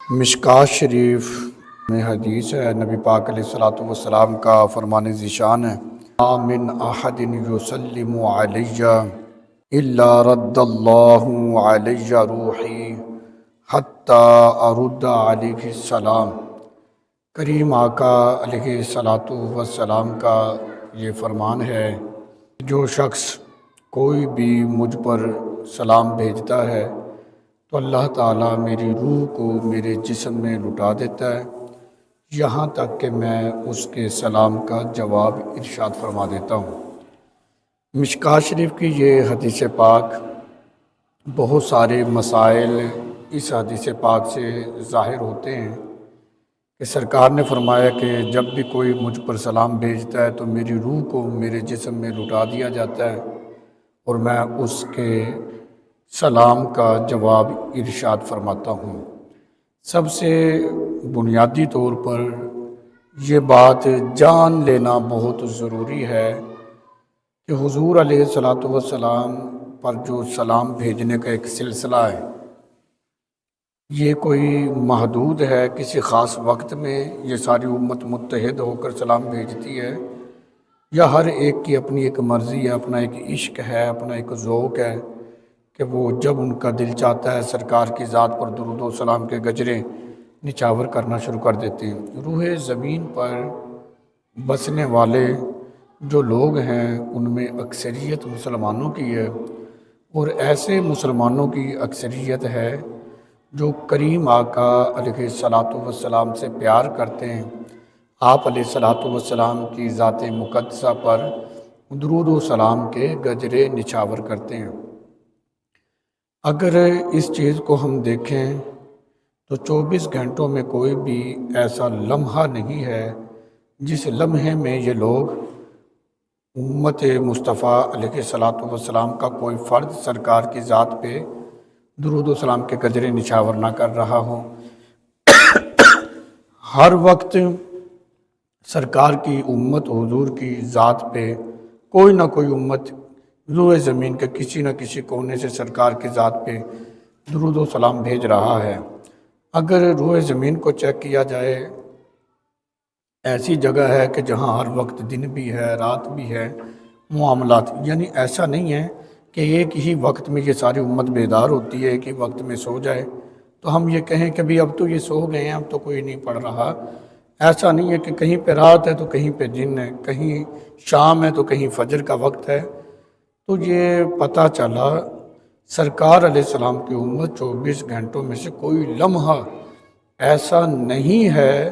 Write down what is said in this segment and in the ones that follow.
مشکوٰۃ شریف میں حدیث ہے، نبی پاک علیہ الصلوۃ والسلام کا فرمان ذیشان ہے، ما من احد یسلم علی الا رد اللہ علی روحی حتی ارد علیہ السلام۔ کریم آقا علیہ الصلوۃ والسلام کا یہ فرمان ہے، جو شخص کوئی بھی مجھ پر سلام بھیجتا ہے تو اللہ تعالیٰ میری روح کو میرے جسم میں لٹا دیتا ہے، یہاں تک کہ میں اس کے سلام کا جواب ارشاد فرما دیتا ہوں۔ مشکوٰۃ شریف کی یہ حدیث پاک بہت سارے مسائل اس حدیث پاک سے ظاہر ہوتے ہیں کہ سرکار نے فرمایا کہ جب بھی کوئی مجھ پر سلام بھیجتا ہے تو میری روح کو میرے جسم میں لٹا دیا جاتا ہے اور میں اس کے سلام کا جواب ارشاد فرماتا ہوں۔ سب سے بنیادی طور پر یہ بات جان لینا بہت ضروری ہے کہ حضور علیہ الصلوۃ والسلام پر جو سلام بھیجنے کا ایک سلسلہ ہے، یہ کوئی محدود ہے کسی خاص وقت میں یہ ساری امت متحد ہو کر سلام بھیجتی ہے، یا ہر ایک کی اپنی ایک مرضی ہے، اپنا ایک عشق ہے، اپنا ایک ذوق ہے کہ وہ جب ان کا دل چاہتا ہے سرکار کی ذات پر درود و سلام کے گجرے نچاور کرنا شروع کر دیتے ہیں۔ روح زمین پر بسنے والے جو لوگ ہیں ان میں اکثریت مسلمانوں کی ہے، اور ایسے مسلمانوں کی اکثریت ہے جو کریم آقا علیہ الصلوۃ والسلام سے پیار کرتے ہیں، آپ علیہ الصلوۃ والسلام کی ذات مقدسہ پر درود و سلام کے گجرے نچاور کرتے ہیں۔ اگر اس چیز کو ہم دیکھیں تو 24 گھنٹوں میں کوئی بھی ایسا لمحہ نہیں ہے جس لمحے میں یہ لوگ امت مصطفیٰ علیہ الصلوۃ والسلام کا کوئی فرد سرکار کی ذات پہ درود و سلام کے گجرے نچاور نہ کر رہا ہو۔ ہر وقت سرکار کی امت حضور کی ذات پہ کوئی نہ کوئی امت روح زمین کے کسی نہ کسی کونے سے سرکار کی ذات پہ درود و سلام بھیج رہا ہے۔ اگر روح زمین کو چیک کیا جائے، ایسی جگہ ہے کہ جہاں ہر وقت دن بھی ہے رات بھی ہے معاملات، یعنی ایسا نہیں ہے کہ ایک ہی وقت میں یہ ساری امت بیدار ہوتی ہے، ایک ہی وقت میں سو جائے تو ہم یہ کہیں کہ بھی اب تو یہ سو گئے ہیں، اب تو کوئی نہیں پڑھ رہا۔ ایسا نہیں ہے کہ کہیں پہ رات ہے تو کہیں پہ دن ہے، کہیں شام ہے تو کہیں فجر کا وقت ہے۔ تو یہ پتہ چلا سرکار علیہ السلام کی امت 24 گھنٹوں میں سے کوئی لمحہ ایسا نہیں ہے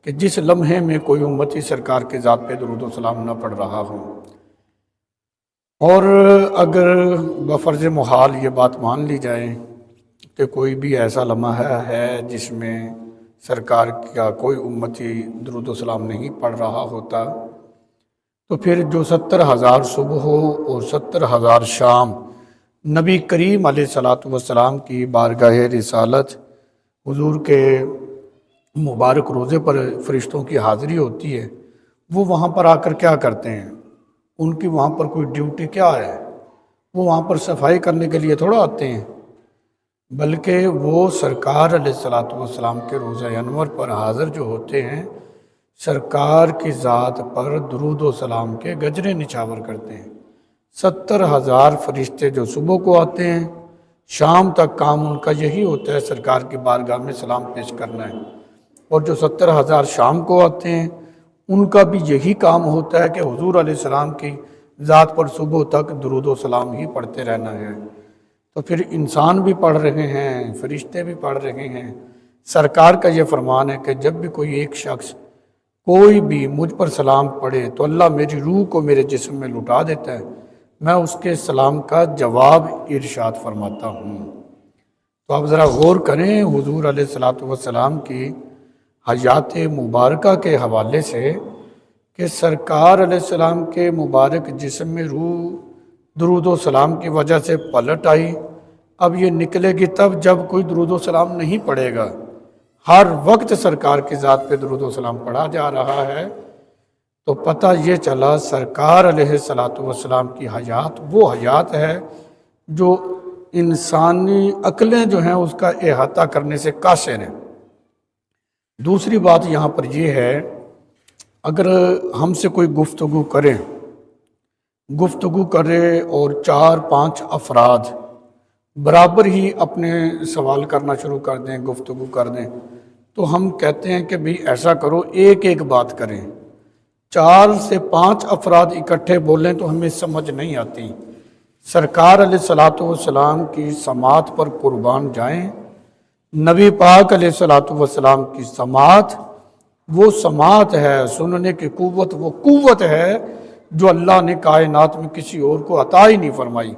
کہ جس لمحے میں کوئی امتی سرکار کے ذات پہ درود و سلام نہ پڑھ رہا ہو۔ اور اگر بفرض محال یہ بات مان لی جائے کہ کوئی بھی ایسا لمحہ ہے جس میں سرکار کا کوئی امتی درود و سلام نہیں پڑھ رہا ہوتا، تو پھر جو 70,000 صبح اور 70,000 شام نبی کریم علیہ الصلوۃ والسلام کی بارگاہ رسالت حضور کے مبارک روضے پر فرشتوں کی حاضری ہوتی ہے، وہ وہاں پر آ کر کیا کرتے ہیں؟ ان کی وہاں پر کوئی ڈیوٹی کیا ہے؟ وہ وہاں پر صفائی کرنے کے لیے تھوڑا آتے ہیں، بلکہ وہ سرکار علیہ الصلوۃ والسلام کے روضہ انور پر حاضر جو ہوتے ہیں، سرکار کی ذات پر درود و سلام کے گجرے نچاور کرتے ہیں۔ 70,000 فرشتے جو صبح کو آتے ہیں، شام تک کام ان کا یہی ہوتا ہے سرکار کی بارگاہ میں سلام پیش کرنا ہے، اور جو 70,000 شام کو آتے ہیں ان کا بھی یہی کام ہوتا ہے کہ حضور علیہ السلام کی ذات پر صبح تک درود و سلام ہی پڑھتے رہنا ہے۔ تو پھر انسان بھی پڑھ رہے ہیں، فرشتے بھی پڑھ رہے ہیں۔ سرکار کا یہ فرمان ہے کہ جب بھی کوئی ایک شخص کوئی بھی مجھ پر سلام پڑھے تو اللہ میری روح کو میرے جسم میں لٹا دیتا ہے، میں اس کے سلام کا جواب ارشاد فرماتا ہوں۔ تو آپ ذرا غور کریں حضور علیہ الصلوۃ والسلام کی حیات مبارکہ کے حوالے سے کہ سرکار علیہ السلام کے مبارک جسم میں روح درود و سلام کی وجہ سے پلٹ آئی۔ اب یہ نکلے گی تب جب کوئی درود و سلام نہیں پڑھے گا، ہر وقت سرکار کی ذات پہ درود و سلام پڑھا جا رہا ہے، تو پتہ یہ چلا سرکار علیہ الصلوۃ والسلام کی حیات وہ حیات ہے جو انسانی عقلیں جو ہیں اس کا احاطہ کرنے سے قاصر ہیں۔ دوسری بات یہاں پر یہ ہے، اگر ہم سے کوئی گفتگو کرے اور 4-5 افراد برابر ہی اپنے سوال کرنا شروع کر دیں، گفتگو کر دیں، تو ہم کہتے ہیں کہ بھی ایسا کرو، ایک بات کریں۔ 4 سے 5 افراد اکٹھے بولیں تو ہمیں سمجھ نہیں آتی۔ سرکار علیہ الصلوۃ والسلام کی سماعت پر قربان جائیں۔ نبی پاک علیہ الصلوۃ والسلام کی سماعت وہ سماعت ہے، سننے کی قوت وہ قوت ہے جو اللہ نے کائنات میں کسی اور کو عطا ہی نہیں فرمائی،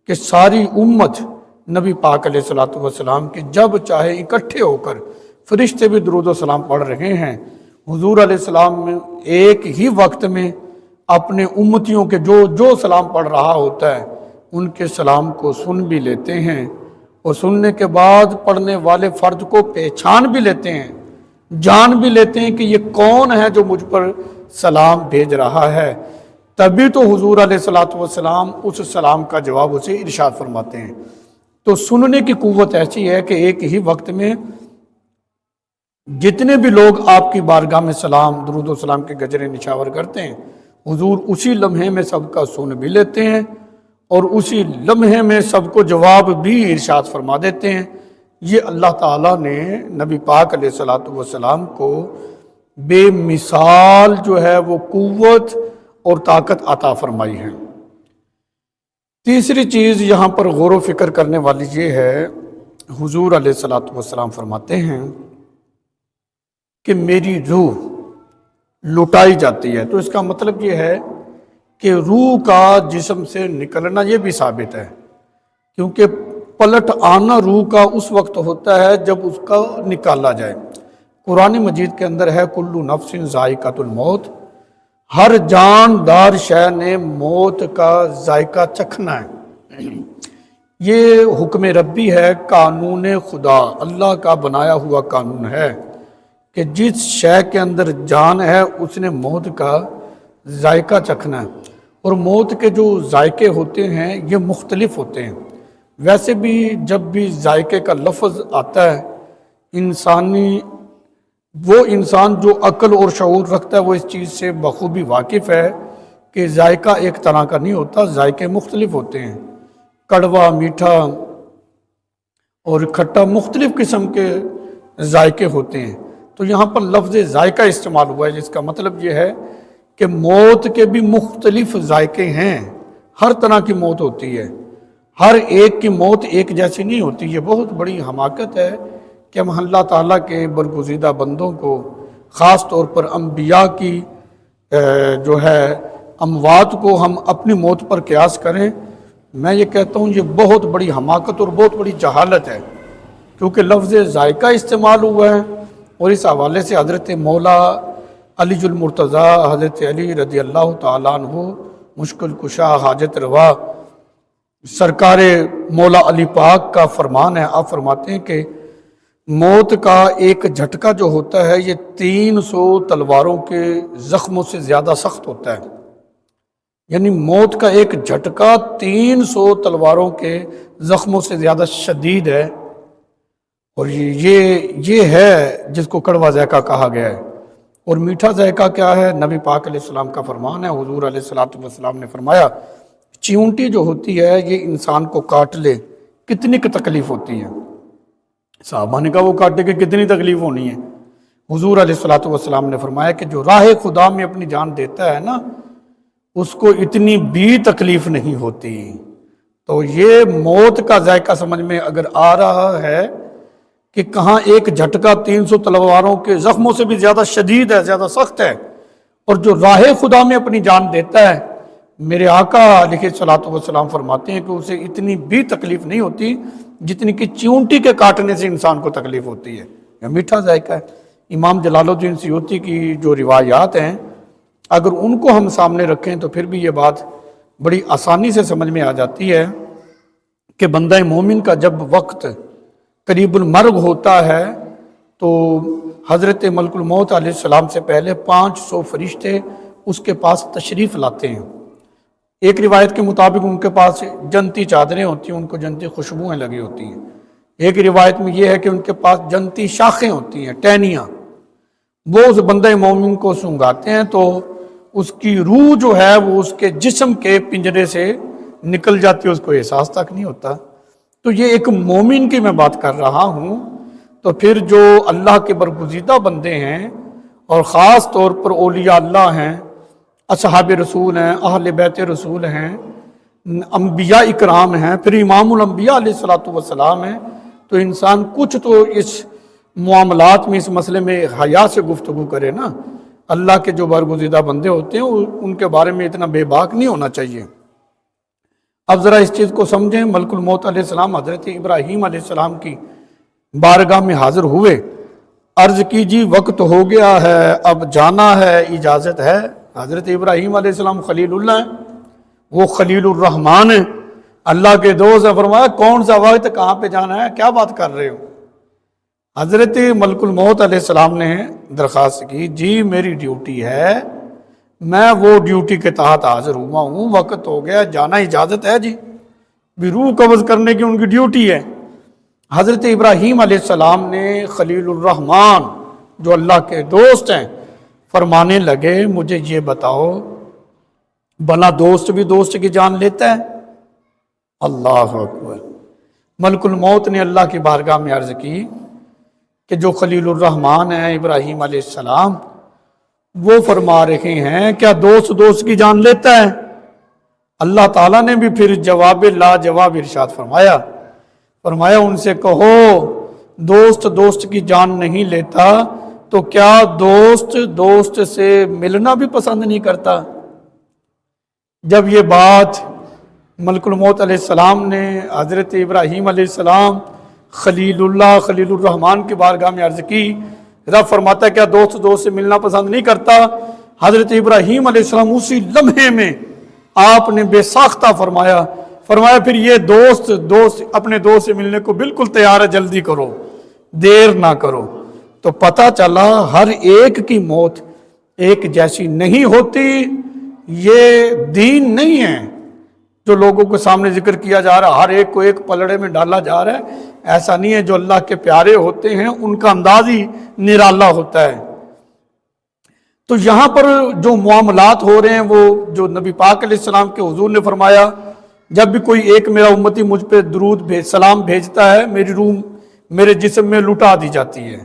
کہ ساری امت نبی پاک علیہ الصلوۃ والسلام کی جب چاہے اکٹھے ہو کر، فرشتے بھی درود و سلام پڑھ رہے ہیں، حضور علیہ السلام میں ایک ہی وقت میں اپنے امتیوں کے جو سلام پڑھ رہا ہوتا ہے ان کے سلام کو سن بھی لیتے ہیں، اور سننے کے بعد پڑھنے والے فرد کو پہچان بھی لیتے ہیں، جان بھی لیتے ہیں کہ یہ کون ہے جو مجھ پر سلام بھیج رہا ہے۔ تبھی تو حضور علیہ الصلوۃ والسلام اس سلام کا جواب اسے ارشاد فرماتے ہیں۔ تو سننے کی قوت ایسی ہے کہ ایک ہی وقت میں جتنے بھی لوگ آپ کی بارگاہ میں سلام، درود و سلام کے گجرے نشاور کرتے ہیں، حضور اسی لمحے میں سب کا سن بھی لیتے ہیں اور اسی لمحے میں سب کو جواب بھی ارشاد فرما دیتے ہیں۔ یہ اللہ تعالیٰ نے نبی پاک علیہ الصلوۃ والسلام کو بے مثال جو ہے وہ قوت اور طاقت عطا فرمائی ہے۔ تیسری چیز یہاں پر غور و فکر کرنے والی یہ ہے، حضور علیہ الصلوۃ والسلام فرماتے ہیں کہ میری روح لٹائی جاتی ہے، تو اس کا مطلب یہ ہے کہ روح کا جسم سے نکلنا یہ بھی ثابت ہے، کیونکہ پلٹ آنا روح کا اس وقت ہوتا ہے جب اس کا نکالا جائے۔ قرآن مجید کے اندر ہے کل نفس ذائقۃ الموت، ہر جاندار شے نے موت کا ذائقہ چکھنا ہے۔ یہ حکم ربی ہے، قانون خدا، اللہ کا بنایا ہوا قانون ہے کہ جس شے کے اندر جان ہے اس نے موت کا ذائقہ چکھنا ہے۔ اور موت کے جو ذائقے ہوتے ہیں یہ مختلف ہوتے ہیں۔ ویسے بھی جب بھی ذائقے کا لفظ آتا ہے، وہ انسان جو عقل اور شعور رکھتا ہے وہ اس چیز سے بخوبی واقف ہے کہ ذائقہ ایک طرح کا نہیں ہوتا، ذائقے مختلف ہوتے ہیں۔ کڑوا، میٹھا اور کھٹا مختلف قسم کے ذائقے ہوتے ہیں۔ تو یہاں پر لفظ ذائقہ استعمال ہوا ہے، جس کا مطلب یہ ہے کہ موت کے بھی مختلف ذائقے ہیں، ہر طرح کی موت ہوتی ہے، ہر ایک کی موت ایک جیسی نہیں ہوتی۔ یہ بہت بڑی حماقت ہے کہ ہم اللہ تعالیٰ کے برگزیدہ بندوں کو، خاص طور پر انبیاء کی جو ہے اموات کو ہم اپنی موت پر قیاس کریں۔ میں یہ کہتا ہوں یہ بہت بڑی حماقت اور بہت بڑی جہالت ہے، کیونکہ لفظ ذائقہ استعمال ہوا ہے، اور اس حوالے سے حضرت مولا علی المرتضیٰ، حضرت علی رضی اللہ تعالیٰ عنہ، مشکل کشا، حاجت روا، سرکار مولا علی پاک کا فرمان ہے۔ آپ فرماتے ہیں کہ موت کا ایک جھٹکا جو ہوتا ہے یہ 300 تلواروں کے زخموں سے زیادہ سخت ہوتا ہے، یعنی موت کا ایک جھٹکا 300 تلواروں کے زخموں سے زیادہ شدید ہے، اور یہ ہے جس کو کڑوا ذائقہ کہا گیا ہے۔ اور میٹھا ذائقہ کیا ہے؟ نبی پاک علیہ السلام کا فرمان ہے، حضور علیہ السلام نے فرمایا چیونٹی جو ہوتی ہے یہ انسان کو کاٹ لے کتنی کی تکلیف ہوتی ہے۔ صحابہ نے کہا وہ کاٹے کہ کتنی تکلیف ہونی ہے؟ حضور علیہ السلام نے فرمایا کہ جو راہ خدا میں اپنی جان دیتا ہے نا، اس کو اتنی بھی تکلیف نہیں ہوتی۔ تو یہ موت کا ذائقہ سمجھ میں اگر آ رہا ہے کہ کہاں ایک جھٹکا 300 تلواروں کے زخموں سے بھی زیادہ شدید ہے، زیادہ سخت ہے، اور جو راہ خدا میں اپنی جان دیتا ہے، میرے آقا علیہ الصلوۃ والسلام فرماتے ہیں کہ اسے اتنی بھی تکلیف نہیں ہوتی جتنی کہ چیونٹی کے کاٹنے سے انسان کو تکلیف ہوتی ہے۔ یہ میٹھا ذائقہ ہے۔ امام جلال الدین سیوطی کی جو روایات ہیں اگر ان کو ہم سامنے رکھیں تو پھر بھی یہ بات بڑی آسانی سے سمجھ میں آ جاتی ہے کہ بندہ مومن کا جب وقت قریب المرگ ہوتا ہے تو حضرت ملک الموت علیہ السلام سے پہلے 500 فرشتے اس کے پاس تشریف لاتے ہیں۔ ایک روایت کے مطابق ان کے پاس جنتی چادریں ہوتی ہیں، ان کو جنتی خوشبوئیں لگی ہوتی ہیں۔ ایک روایت میں یہ ہے کہ ان کے پاس جنتی شاخیں ہوتی ہیں، ٹہنیاں، وہ اس بندہ مومن کو سونگھاتے ہیں تو اس کی روح جو ہے وہ اس کے جسم کے پنجرے سے نکل جاتی ہے، اس کو احساس تک نہیں ہوتا۔ تو یہ ایک مومن کی میں بات کر رہا ہوں۔ تو پھر جو اللہ کے برگزیدہ بندے ہیں اور خاص طور پر اولیاء اللہ ہیں، اصحاب رسول ہیں، اہل بیت رسول ہیں، انبیاء اکرام ہیں، پھر امام الانبیاء علیہ الصلوۃ والسلام ہیں، تو انسان کچھ تو اس معاملات میں، اس مسئلے میں حیا سے گفتگو کرے نا۔ اللہ کے جو برگزیدہ بندے ہوتے ہیں ان کے بارے میں اتنا بے باک نہیں ہونا چاہیے۔ اب ذرا اس چیز کو سمجھیں۔ ملک الموت علیہ السلام حضرت ابراہیم علیہ السلام کی بارگاہ میں حاضر ہوئے، عرض کی جی وقت ہو گیا ہے، اب جانا ہے، اجازت ہے۔ حضرت ابراہیم علیہ السلام خلیل اللہ ہیں، وہ خلیل الرحمن ہیں، اللہ کے دوست ہیں۔ فرمایا کون سا وقت، کہاں پہ جانا ہے، کیا بات کر رہے ہو؟ حضرت ملک الموت علیہ السلام نے درخواست کی، جی میری ڈیوٹی ہے، میں وہ ڈیوٹی کے تحت حاضر ہوا ہوں، وقت ہو گیا، جانا اجازت ہے جی، بھی روح قبض کرنے کی ان کی ڈیوٹی ہے۔ حضرت ابراہیم علیہ السلام نے خلیل الرحمن جو اللہ کے دوست ہیں فرمانے لگے، مجھے یہ بتاؤ بنا دوست بھی دوست کی جان لیتا ہے؟ اللہ اکبر۔ ملک الموت نے اللہ کی بارگاہ میں عرض کی کہ جو خلیل الرحمن ہیں ابراہیم علیہ السلام، وہ فرما رہے ہیں کیا دوست دوست کی جان لیتا ہے؟ اللہ تعالیٰ نے بھی پھر جواب لا جواب ارشاد فرمایا ان سے کہو دوست دوست کی جان نہیں لیتا تو کیا دوست دوست سے ملنا بھی پسند نہیں کرتا؟ جب یہ بات ملک الموت علیہ السلام نے حضرت ابراہیم علیہ السلام خلیل اللہ خلیل الرحمن کی بارگاہ میں عرض کی، رب فرماتا ہے کیا دوست دوست سے ملنا پسند نہیں کرتا؟ حضرت ابراہیم علیہ السلام اسی لمحے میں آپ نے بے ساختہ فرمایا پھر یہ دوست اپنے دوست سے ملنے کو بالکل تیار ہے، جلدی کرو، دیر نہ کرو۔ تو پتہ چلا ہر ایک کی موت ایک جیسی نہیں ہوتی، یہ دین نہیں ہے جو لوگوں کے سامنے ذکر کیا جا رہا، ہر ایک کو ایک پلڑے میں ڈالا جا رہا ہے، ایسا نہیں ہے۔ جو اللہ کے پیارے ہوتے ہیں ان کا انداز ہی نرالا ہوتا ہے۔ تو یہاں پر جو معاملات ہو رہے ہیں وہ جو نبی پاک علیہ السلام کے حضور نے فرمایا، جب بھی کوئی ایک میرا امتی مجھ پہ درود سلام بھیجتا ہے، میری روح میرے جسم میں لٹا دی جاتی ہے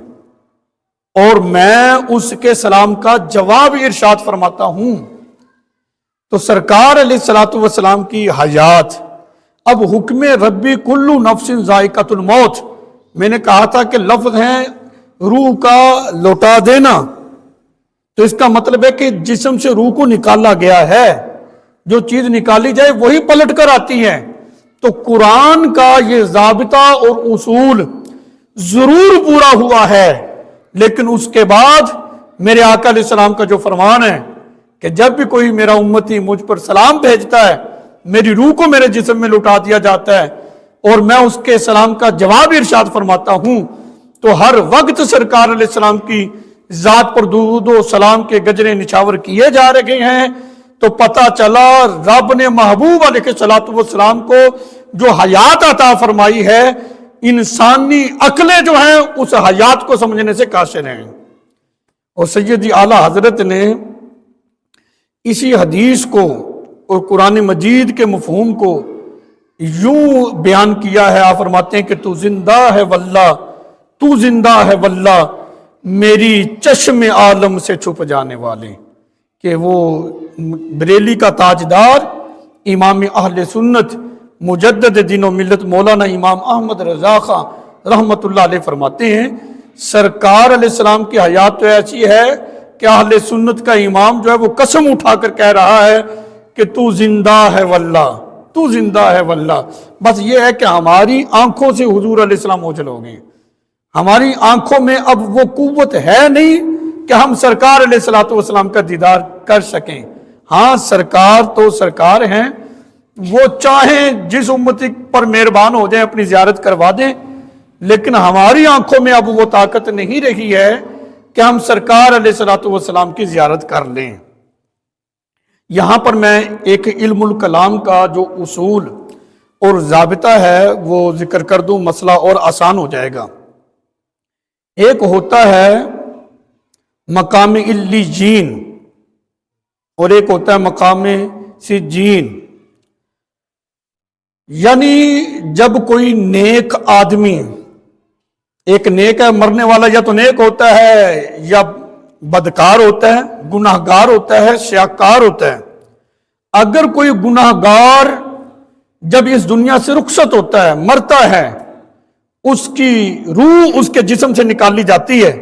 اور میں اس کے سلام کا جواب ارشاد فرماتا ہوں۔ تو سرکار علیہ الصلوۃ والسلام کی حیات، اب حکم ربی کلو نفس ذائقۃ الموت، میں نے کہا تھا کہ لفظ ہیں روح کا لوٹا دینا، تو اس کا مطلب ہے کہ جسم سے روح کو نکالا گیا ہے، جو چیز نکالی جائے وہی پلٹ کر آتی ہے۔ تو قرآن کا یہ ضابطہ اور اصول ضرور پورا ہوا ہے، لیکن اس کے بعد میرے آقا علیہ السلام کا جو فرمان ہے کہ جب بھی کوئی میرا امتی مجھ پر سلام بھیجتا ہے، میری روح کو میرے جسم میں لٹا دیا جاتا ہے اور میں اس کے سلام کا جواب ارشاد فرماتا ہوں، تو ہر وقت سرکار علیہ السلام کی ذات پر درود و سلام کے گجرے نچھاور کیے جا رہے ہیں۔ تو پتہ چلا رب نے محبوب علیہ الصلوۃ والسلام کو جو حیات عطا فرمائی ہے، انسانی عقلیں جو ہیں اس حیات کو سمجھنے سے قاصر ہیں۔ اور سیدی اعلیٰ حضرت نے اسی حدیث کو اور قرآن مجید کے مفہوم کو یوں بیان کیا ہے، آپ فرماتے ہیں کہ تو زندہ ہے واللہ، تو زندہ ہے واللہ میری چشم عالم سے چھپ جانے والے، کہ وہ بریلی کا تاجدار امام اہل سنت مجدد دین و ملت مولانا امام احمد رضا خان رحمت اللہ علیہ فرماتے ہیں سرکار علیہ السلام کی حیات تو ایسی ہے کہ اہل سنت کا امام جو ہے وہ قسم اٹھا کر کہہ رہا ہے کہ تو زندہ ہے واللہ، تو زندہ ہے واللہ۔ بس یہ ہے کہ ہماری آنکھوں سے حضور علیہ السلام اوجھل ہو گئے، ہماری آنکھوں میں اب وہ قوت ہے نہیں کہ ہم سرکار علیہ الصلوۃ والسلام کا دیدار کر سکیں۔ ہاں سرکار تو سرکار ہیں، وہ چاہیں جس امتی پر مہربان ہو جائیں اپنی زیارت کروا دیں، لیکن ہماری آنکھوں میں اب وہ طاقت نہیں رہی ہے کہ ہم سرکار علیہ الصلوۃ والسلام کی زیارت کر لیں۔ یہاں پر میں ایک علم الکلام کا جو اصول اور ضابطہ ہے وہ ذکر کر دوں، مسئلہ اور آسان ہو جائے گا۔ ایک ہوتا ہے مقام علیین اور ایک ہوتا ہے مقام سجین. یعنی جب کوئی نیک آدمی، ایک نیک ہے مرنے والا، یا تو نیک ہوتا ہے یا بدکار ہوتا ہے، گناہگار ہوتا ہے، سیاہکار ہوتا ہے. اگر کوئی گناہگار جب اس دنیا سے رخصت ہوتا ہے، مرتا ہے، اس کی روح اس کے جسم سے نکالی جاتی ہے.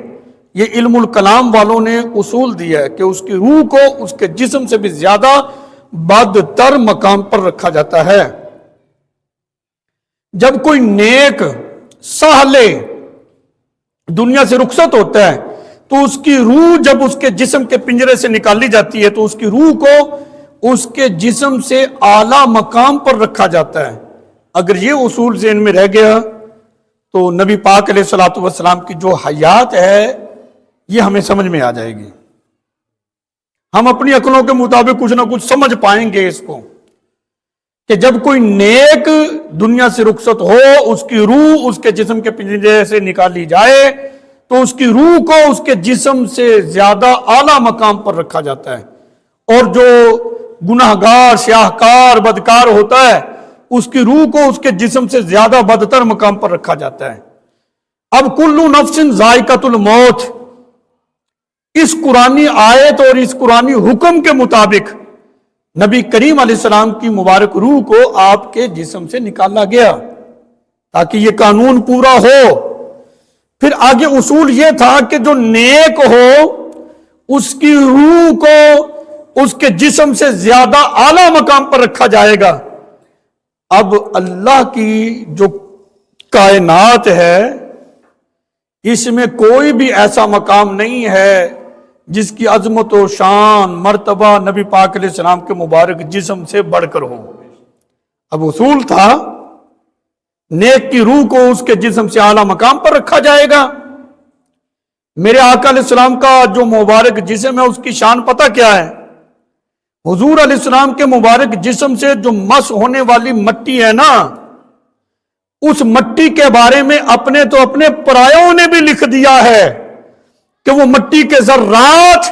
یہ علم الکلام والوں نے اصول دیا ہے کہ اس کی روح کو اس کے جسم سے بھی زیادہ بدتر مقام پر رکھا جاتا ہے. جب کوئی نیک صالح دنیا سے رخصت ہوتا ہے تو اس کی روح جب اس کے جسم کے پنجرے سے نکالی جاتی ہے تو اس کی روح کو اس کے جسم سے اعلیٰ مقام پر رکھا جاتا ہے. اگر یہ اصول ذہن میں رہ گیا تو نبی پاک علیہ الصلوۃ والسلام کی جو حیات ہے یہ ہمیں سمجھ میں آ جائے گی. ہم اپنی عقلوں کے مطابق کچھ نہ کچھ سمجھ پائیں گے اس کو کہ جب کوئی نیک دنیا سے رخصت ہو، اس کی روح اس کے جسم کے پنجرے سے نکالی جائے تو اس کی روح کو اس کے جسم سے زیادہ اعلیٰ مقام پر رکھا جاتا ہے. اور جو گناہگار، سیاہکار، بدکار ہوتا ہے اس کی روح کو اس کے جسم سے زیادہ بدتر مقام پر رکھا جاتا ہے. اب کل نفس ذائقۃ الموت، اس قرآنی آیت اور اس قرآنی حکم کے مطابق نبی کریم علیہ السلام کی مبارک روح کو آپ کے جسم سے نکالا گیا تاکہ یہ قانون پورا ہو. پھر آگے اصول یہ تھا کہ جو نیک ہو اس کی روح کو اس کے جسم سے زیادہ اعلیٰ مقام پر رکھا جائے گا. اب اللہ کی جو کائنات ہے اس میں کوئی بھی ایسا مقام نہیں ہے جس کی عظمت و شان مرتبہ نبی پاک علیہ السلام کے مبارک جسم سے بڑھ کر ہو. اب اصول تھا نیک کی روح کو اس کے جسم سے اعلیٰ مقام پر رکھا جائے گا. میرے آقا علیہ السلام کا جو مبارک جسم ہے اس کی شان پتہ کیا ہے؟ حضور علیہ السلام کے مبارک جسم سے جو مس ہونے والی مٹی ہے نا، اس مٹی کے بارے میں اپنے تو اپنے پرایوں نے بھی لکھ دیا ہے کہ وہ مٹی کے ذرات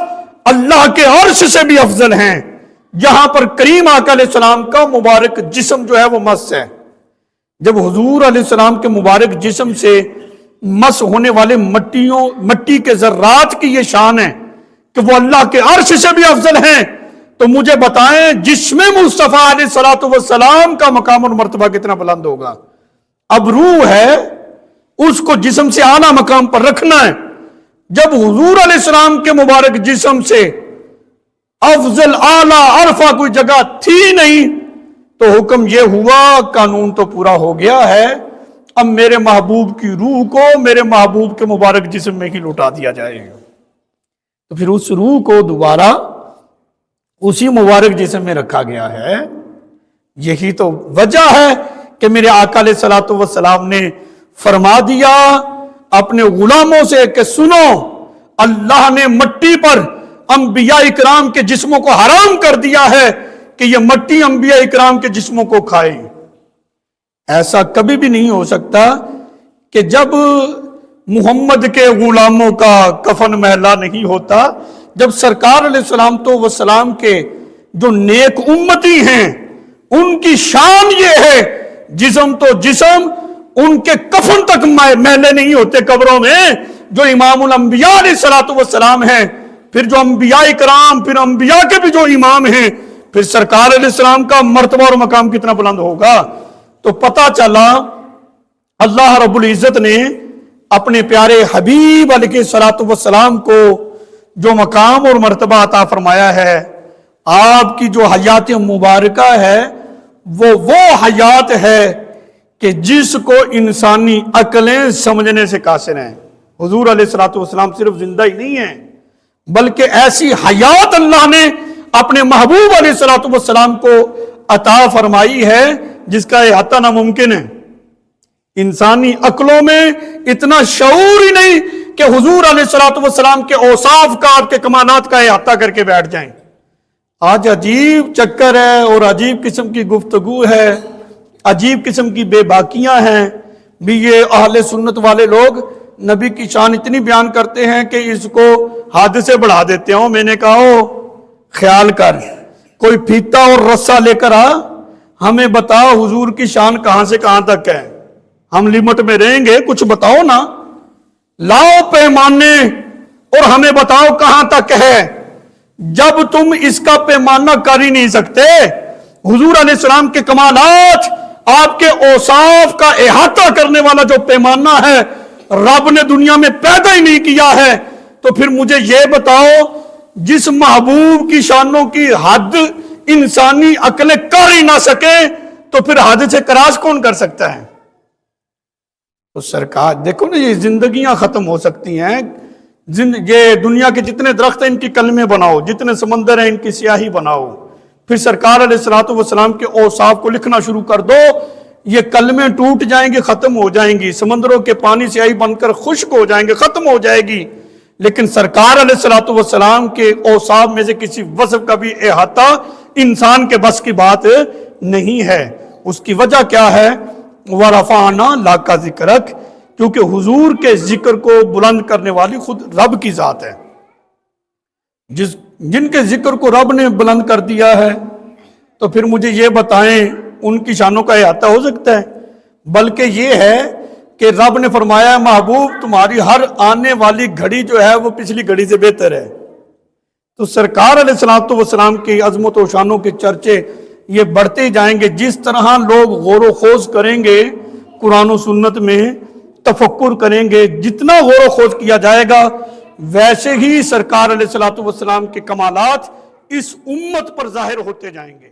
اللہ کے عرش سے بھی افضل ہیں. جہاں پر کریم آقا علیہ السلام کا مبارک جسم جو ہے وہ مس ہے. جب حضور علیہ السلام کے مبارک جسم سے مس ہونے والے مٹی کے ذرات کی یہ شان ہے کہ وہ اللہ کے عرش سے بھی افضل ہیں، تو مجھے بتائیں جسم مصطفیٰ علیہ الصلوۃ والسلام کا مقام اور مرتبہ کتنا بلند ہوگا. اب روح ہے اس کو جسم سے اعلیٰ مقام پر رکھنا ہے. جب حضور علیہ السلام کے مبارک جسم سے افضل اعلیٰ عرفہ کوئی جگہ تھی نہیں تو حکم یہ ہوا قانون تو پورا ہو گیا ہے، اب میرے محبوب کی روح کو میرے محبوب کے مبارک جسم میں ہی لوٹا دیا جائے گا. تو پھر اس روح کو دوبارہ اسی مبارک جسم میں رکھا گیا ہے. یہی تو وجہ ہے کہ میرے آقا علیہ الصلوۃ والسلام نے فرما دیا اپنے غلاموں سے کہ سنو، اللہ نے مٹی پر انبیاء اکرام کے جسموں کو حرام کر دیا ہے کہ یہ مٹی انبیاء اکرام کے جسموں کو کھائے. ایسا کبھی بھی نہیں ہو سکتا کہ جب محمد کے غلاموں کا کفن میلا نہیں ہوتا، جب سرکار علیہ السلام تو والسلام کے جو نیک امتی ہیں ان کی شان یہ ہے جسم تو جسم ان کے کفن تک میلے نہیں ہوتے قبروں میں، جو امام الانبیاء علیہ الصلوۃ والسلام ہیں، پھر جو انبیاء کرام، پھر انبیاء کے بھی جو امام ہیں، پھر سرکار علیہ السلام کا مرتبہ اور مقام کتنا بلند ہوگا. تو پتہ چلا اللہ رب العزت نے اپنے پیارے حبیب علیہ الصلوۃ والسلام کو جو مقام اور مرتبہ عطا فرمایا ہے، آپ کی جو حیات مبارکہ ہے وہ حیات ہے کہ جس کو انسانی عقلیں سمجھنے سے قاصر ہیں. حضور علیہ الصلوۃ والسلام صرف زندہ ہی نہیں ہیں بلکہ ایسی حیات اللہ نے اپنے محبوب علیہ الصلوۃ والسلام کو عطا فرمائی ہے جس کا احاطہ ناممکن ہے. انسانی عقلوں میں اتنا شعور ہی نہیں کہ حضور علیہ الصلوۃ والسلام کے اوصاف کا، کے کمالات کا احاطہ کر کے بیٹھ جائیں. آج عجیب چکر ہے اور عجیب قسم کی گفتگو ہے، عجیب قسم کی بے باکیاں ہیں. بھی یہ اہل سنت والے لوگ نبی کی شان اتنی بیان کرتے ہیں کہ اس کو حد سے بڑھا دیتے ہوں. میں نے کہا او خیال کر, کوئی پھیتا اور رسا لے کر آ, ہمیں بتاؤ حضور کی شان کہاں سے کہاں تک ہے, ہم لمٹ میں رہیں گے, کچھ بتاؤ نا, لاؤ پیمانے اور ہمیں بتاؤ کہاں تک ہے. جب تم اس کا پیمانہ کر ہی نہیں سکتے, حضور علیہ السلام کے کمالات, آپ کے اوصاف کا احاطہ کرنے والا جو پیمانہ ہے رب نے دنیا میں پیدا ہی نہیں کیا ہے, تو پھر مجھے یہ بتاؤ جس محبوب کی شانوں کی حد انسانی عقلیں کر ہی نہ سکے, تو پھر حد سے کراس کون کر سکتا ہے. تو سرکار دیکھو نا, یہ زندگیاں ختم ہو سکتی ہیں, یہ دنیا کے جتنے درخت ہیں ان کی کلمیں بناؤ, جتنے سمندر ہیں ان کی سیاہی بناؤ, پھر سرکار علیہ الصلوۃ والسلام کے اوصاف کو لکھنا شروع کر دو, یہ کلمیں ٹوٹ جائیں گی, ختم ہو جائیں گی, سمندروں کے پانی سیاہی بن کر خشک ہو جائیں گے, ختم ہو جائے گی. لیکن سرکار علیہ الصلوۃ والسلام کے اوصاف میں سے کسی وصف کا بھی احاطہ انسان کے بس کی بات نہیں ہے. اس کی وجہ کیا ہے؟ وَرَفَعْنَا لَكَ ذِكْرَكَ, کیونکہ حضور کے ذکر کو بلند کرنے والی خود رب کی ذات ہے. جن کے ذکر کو رب نے بلند کر دیا ہے, تو پھر مجھے یہ بتائیں ان کی شانوں کا احاطہ ہو سکتا ہے؟ بلکہ یہ ہے کہ رب نے فرمایا محبوب تمہاری ہر آنے والی گھڑی جو ہے وہ پچھلی گھڑی سے بہتر ہے. تو سرکار علیہ الصلوۃ والسلام کی عظمت و شانوں کے چرچے یہ بڑھتے ہی جائیں گے. جس طرح لوگ غور و خوض کریں گے قرآن و سنت میں, تفکر کریں گے, جتنا غور و خوض کیا جائے گا ویسے ہی سرکار علیہ الصلوۃ والسلام کے کمالات اس امت پر ظاہر ہوتے جائیں گے.